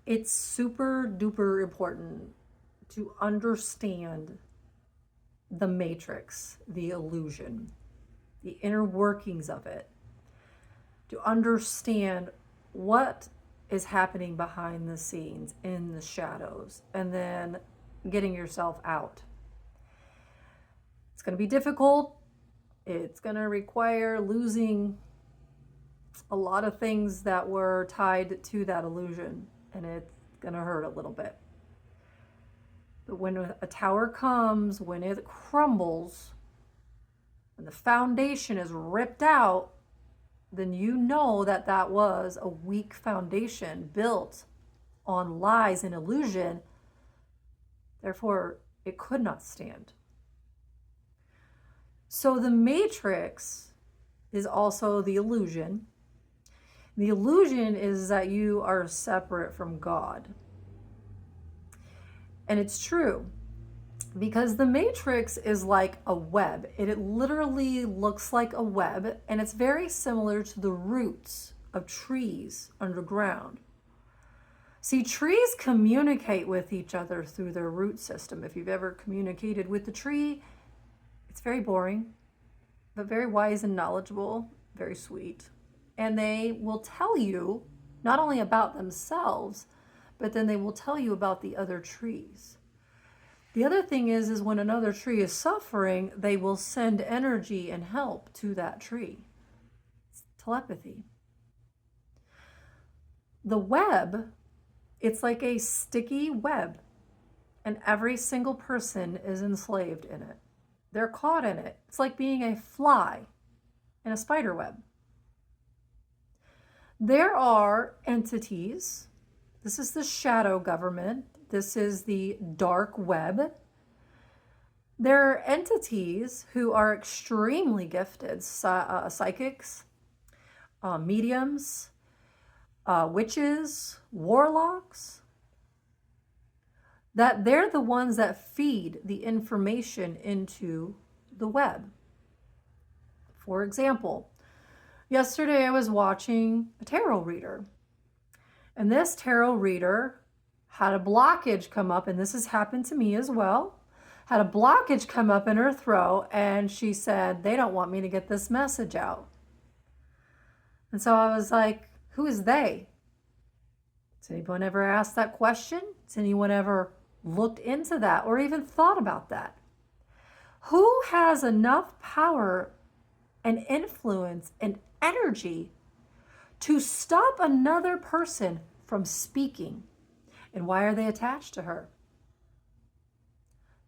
It's super duper important to understand the matrix, the illusion, the inner workings of it, to understand what is happening behind the scenes in the shadows, and then getting yourself out. It's going to be difficult. It's going to require losing a lot of things that were tied to that illusion, and it's going to hurt a little bit. But when a tower comes, when it crumbles, when the foundation is ripped out, then you know that that was a weak foundation built on lies and illusion. Therefore, it could not stand. So the matrix is also the illusion. The illusion is that you are separate from God. And it's true, because the matrix is like a web. It literally looks like a web, and it's very similar to the roots of trees underground. See, trees communicate with each other through their root system. If you've ever communicated with the tree, it's very boring, but very wise and knowledgeable, very sweet. And they will tell you not only about themselves, but then they will tell you about the other trees. The other thing is when another tree is suffering, they will send energy and help to that tree. It's telepathy. The web, it's like a sticky web, and every single person is enslaved in it. They're caught in it. It's like being a fly in a spider web. There are entities. This is the shadow government. This is the dark web. There are entities who are extremely gifted, psychics, mediums, witches, warlocks, that they're the ones that feed the information into the web. For example, yesterday I was watching a tarot reader, and this tarot reader had a blockage come up, and this has happened to me as well, had a blockage come up in her throat, and she said, they don't want me to get this message out. And so I was like, who is they? Has anyone ever asked that question? Has anyone ever looked into that or even thought about that? Who has enough power and influence and energy to stop another person from speaking? And why are they attached to her?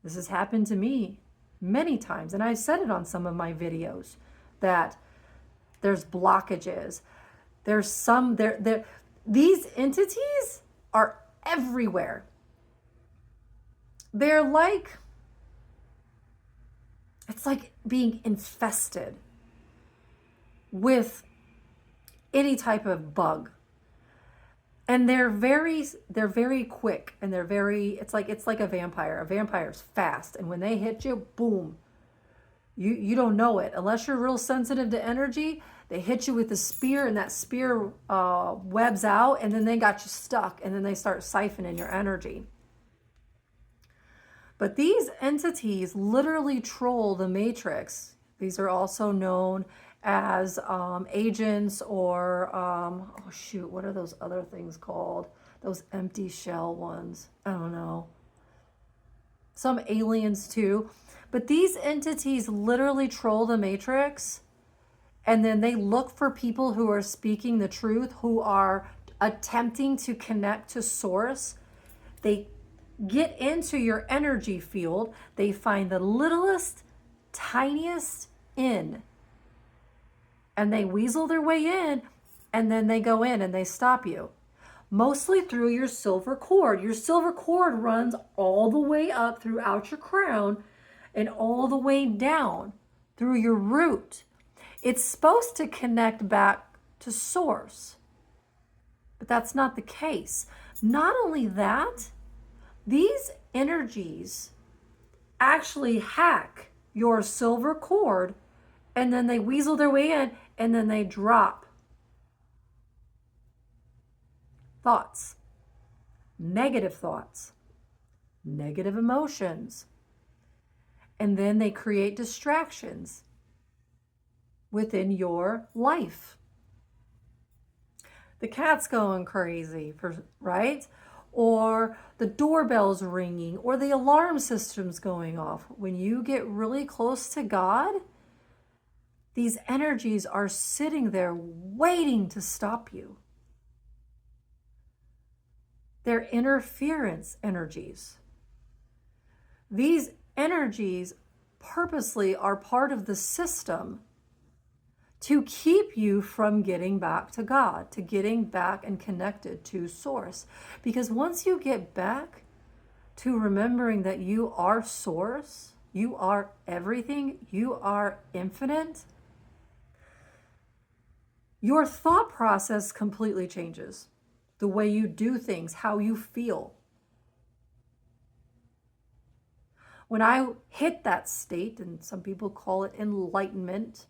This has happened to me many times, and I've said it on some of my videos that there's blockages. There's some there. These entities are everywhere. They're like, it's like being infested with any type of bug. And they're very quick, and it's like a vampire. A vampire's fast, and when they hit you, boom. You don't know it. Unless you're real sensitive to energy, they hit you with a spear, and that spear webs out, and then they got you stuck, and then they start siphoning your energy. But these entities literally troll the matrix. These are also known as agents, or what are those other things called? Those empty shell ones. I don't know. Some aliens too. But these entities literally troll the matrix, and then they look for people who are speaking the truth, who are attempting to connect to source. They get into your energy field. They find the littlest, tiniest in, and they weasel their way in, and then they go in and they stop you. Mostly through your silver cord. Your silver cord runs all the way up throughout your crown and all the way down through your root. It's supposed to connect back to source, but that's not the case. Not only that, these energies actually hack your silver cord, and then they weasel their way in, and then they drop thoughts, negative thoughts, negative emotions, and then they create distractions within your life. The cat's going crazy, right? Or the doorbell's ringing, or the alarm system's going off. When you get really close to God, these energies are sitting there waiting to stop you. They're interference energies. These energies purposely are part of the system to keep you from getting back to God, to getting back and connected to Source. Because once you get back to remembering that you are Source, you are everything, you are infinite, your thought process completely changes. The way you do things, how you feel. When I hit that state, and some people call it enlightenment,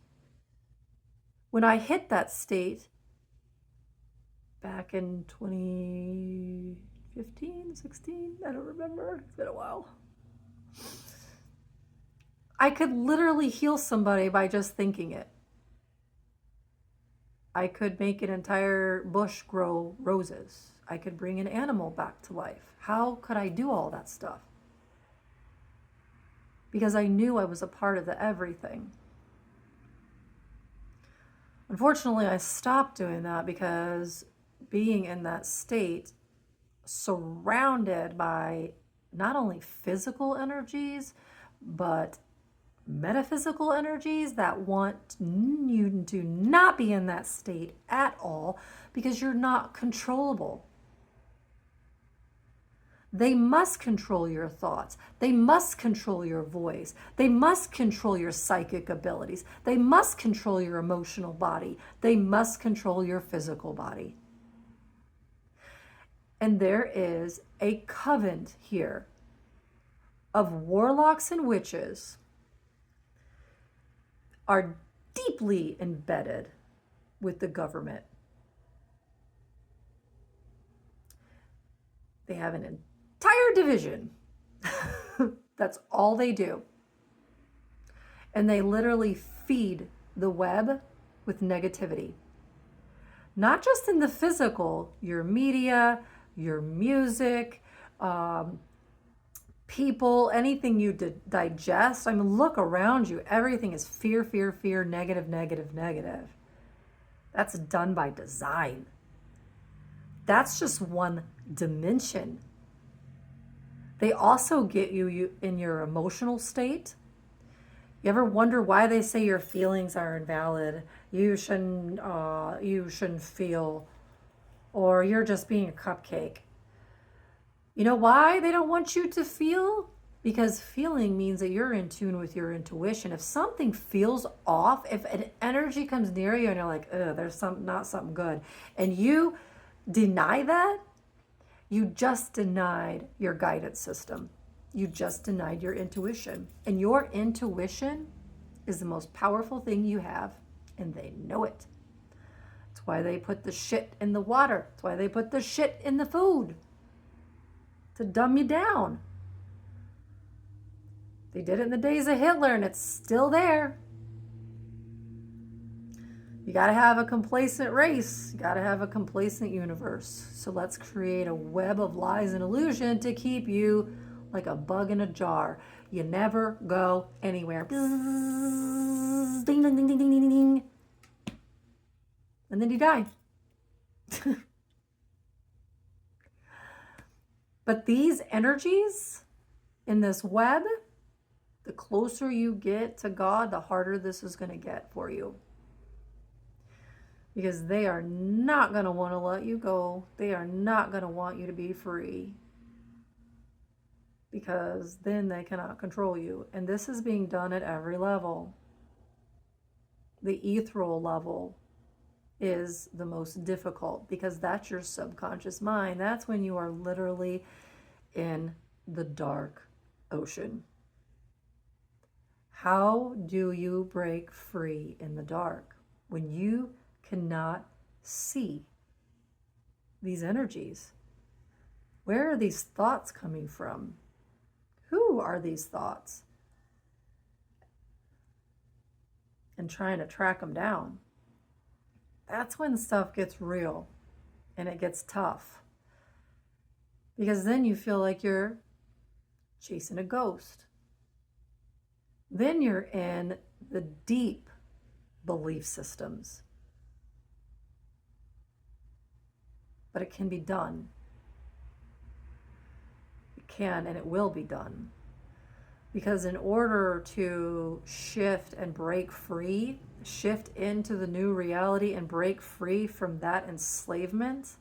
when I hit that state back in 2015, 16, I don't remember, it's been a while. I could literally heal somebody by just thinking it. I could make an entire bush grow roses. I could bring an animal back to life. How could I do all that stuff? Because I knew I was a part of the everything. Unfortunately, I stopped doing that because being in that state, surrounded by not only physical energies, but metaphysical energies that want you to not be in that state at all because you're not controllable. They must control your thoughts. They must control your voice. They must control your psychic abilities. They must control your emotional body. They must control your physical body. And there is a coven here of warlocks and witches are deeply embedded with the government. They have an entire division. That's all they do. And they literally feed the web with negativity. Not just in the physical, your media, your music, people, anything you digest. I mean, look around you. Everything is fear, fear, fear, negative, negative, negative. That's done by design. That's just one dimension. They also get you in your emotional state. You ever wonder why they say your feelings are invalid? You shouldn't feel, or you're just being a cupcake. You know why they don't want you to feel? Because feeling means that you're in tune with your intuition. If something feels off, if an energy comes near you and you're like, there's not something good, and you deny that, you just denied your guidance system. You just denied your intuition. And your intuition is the most powerful thing you have, and they know it. That's why they put the shit in the water. That's why they put the shit in the food. To dumb you down. They did it in the days of Hitler, and it's still there. You got to have a complacent race. You got to have a complacent universe. So let's create a web of lies and illusion to keep you like a bug in a jar. You never go anywhere. Bzzz, ding, ding, ding, ding, ding, ding, ding. And then you die. But these energies in this web, the closer you get to God, the harder this is going to get for you. Because they are not going to want to let you go. They are not going to want you to be free. Because then they cannot control you. And this is being done at every level. The ethereal level is the most difficult because that's your subconscious mind. That's when you are literally in the dark ocean. How do you break free in the dark when you cannot see these energies? Where are these thoughts coming from? Who are these thoughts? And trying to track them down. That's when stuff gets real and it gets tough. Because then you feel like you're chasing a ghost. Then you're in the deep belief systems. But it can be done. It can and it will be done. Because in order to shift and break free, shift into the new reality and break free from that enslavement,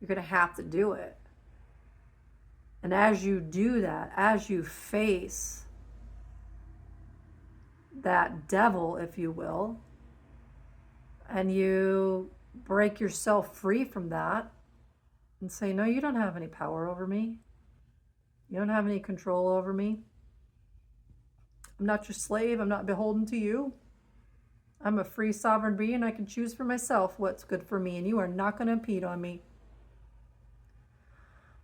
you're going to have to do it. And as you do that, as you face that devil, if you will, and you break yourself free from that and say, no, you don't have any power over me. You don't have any control over me. I'm not your slave. I'm not beholden to you. I'm a free sovereign being. I can choose for myself what's good for me, and you are not going to impede on me.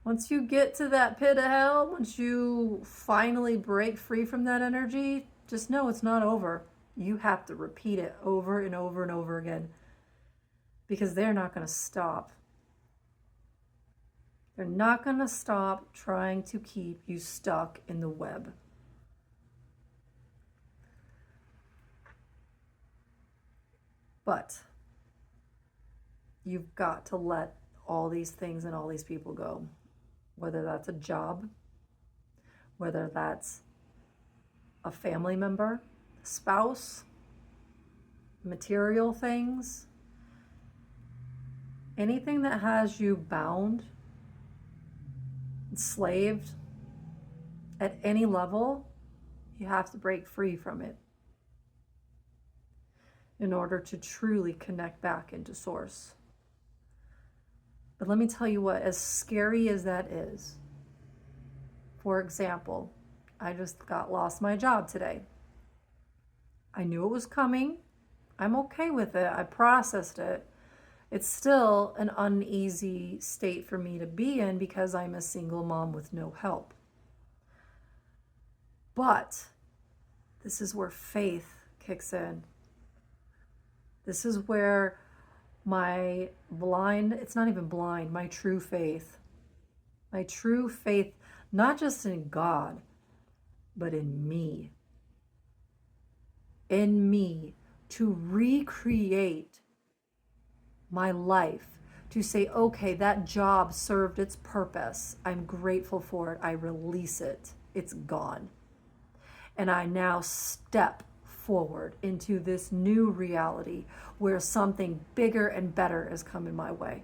Once you get to that pit of hell, once you finally break free from that energy, just know it's not over. You have to repeat it over and over and over again, because they're not going to stop. They're not going to stop trying to keep you stuck in the web. But you've got to let all these things and all these people go. Whether that's a job, whether that's a family member, spouse, material things, anything that has you bound, enslaved at any level, you have to break free from it in order to truly connect back into source. But let me tell you what, as scary as that is, for example, I just lost my job today. I knew it was coming. I'm okay with it. I processed it. It's still an uneasy state for me to be in because I'm a single mom with no help. But this is where faith kicks in. This is where my it's not even blind, my true faith, not just in God, but in me to recreate my life, to say, okay, that job served its purpose. I'm grateful for it. I release it. It's gone. And I now step forward into this new reality where something bigger and better is coming my way.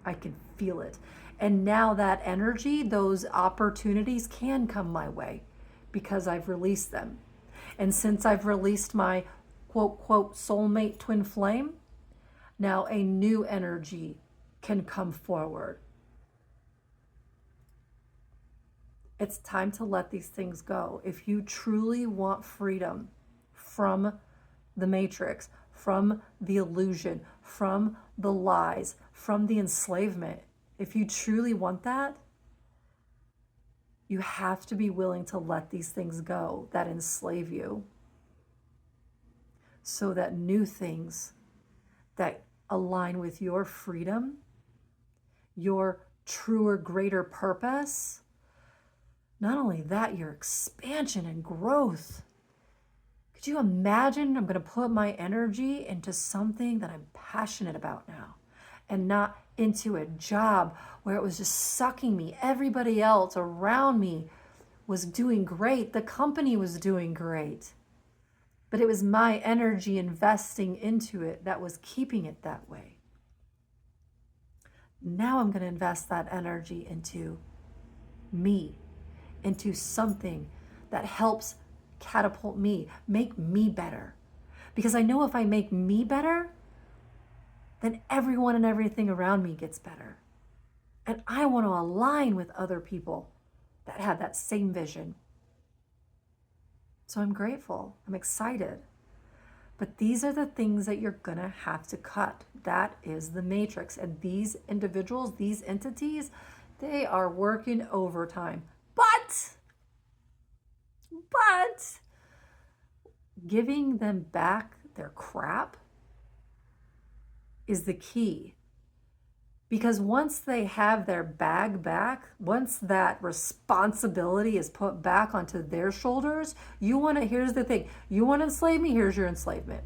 I can feel it. And now that energy, those opportunities can come my way because I've released them. And since I've released my quote, quote, soulmate twin flame, now a new energy can come forward. It's time to let these things go. If you truly want freedom from the matrix, from the illusion, from the lies, from the enslavement, if you truly want that, you have to be willing to let these things go that enslave you, so that new things that align with your freedom, your truer, greater purpose, not only that, your expansion and growth. Could you imagine I'm going to put my energy into something that I'm passionate about now, and not into a job where it was just sucking me. Everybody else around me was doing great. The company was doing great. But it was my energy investing into it that was keeping it that way. Now I'm going to invest that energy into me, into something that helps catapult me, make me better. Because I know if I make me better, then everyone and everything around me gets better. And I want to align with other people that have that same vision. So I'm grateful. I'm excited. But these are the things that you're going to have to cut. That is the matrix. And these individuals, these entities, they are working overtime. But giving them back their crap is the key. Because once they have their bag back, once that responsibility is put back onto their shoulders, here's the thing, you want to enslave me, here's your enslavement.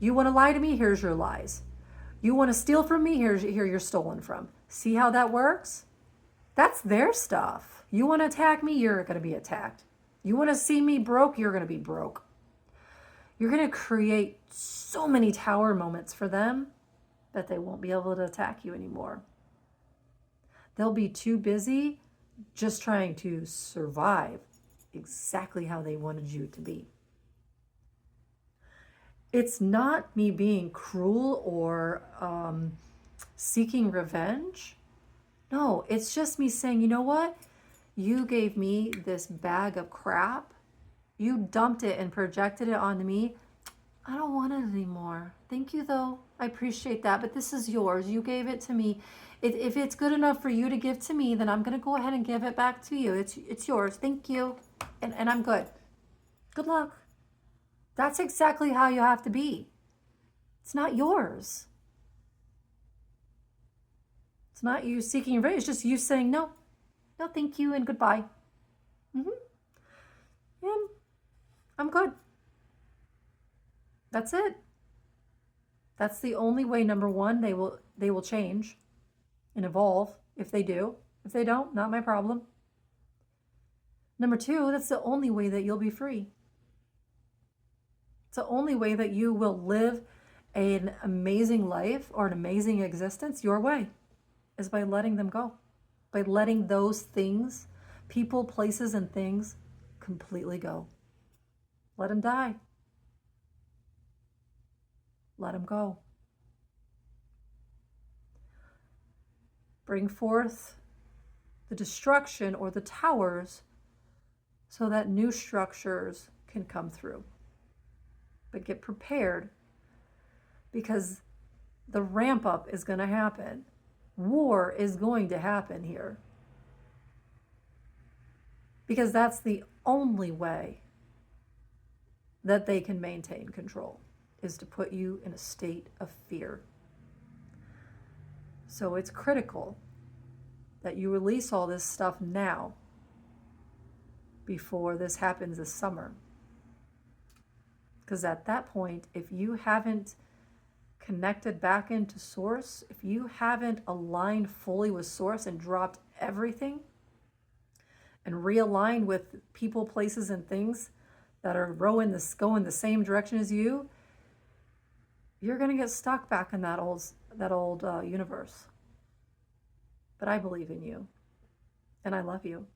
You want to lie to me, here's your lies. You want to steal from me, here you're stolen from. See how that works? That's their stuff. You want to attack me, you're going to be attacked. You want to see me broke, you're going to be broke. You're going to create so many tower moments for them that they won't be able to attack you anymore. They'll be too busy just trying to survive exactly how they wanted you to be. It's not me being cruel or seeking revenge. No, it's just me saying, you know what? You gave me this bag of crap. You dumped it and projected it onto me. I don't want it anymore. Thank you, though. I appreciate that, but this is yours. You gave it to me. If it's good enough for you to give to me, then I'm going to go ahead and give it back to you. It's yours. Thank you. And I'm good. Good luck. That's exactly how you have to be. It's not yours. It's not you seeking revenge. It's just you saying, no, thank you, and goodbye. And I'm good. That's it. That's the only way, number one, they will change and evolve if they do. If they don't, not my problem. Number two, that's the only way that you'll be free. It's the only way that you will live an amazing life or an amazing existence your way, is by letting them go. By letting those things, people, places, and things completely go. Let them die. Let them go. Bring forth the destruction or the towers so that new structures can come through. But get prepared, because the ramp up is going to happen. War is going to happen here. Because that's the only way that they can maintain control, is to put you in a state of fear. So it's critical that you release all this stuff now, before this happens this summer. Because at that point, if you haven't connected back into source, if you haven't aligned fully with source and dropped everything and realigned with people, places, and things that are going the same direction as you, you're going to get stuck back in that old universe. But I believe in you, and I love you.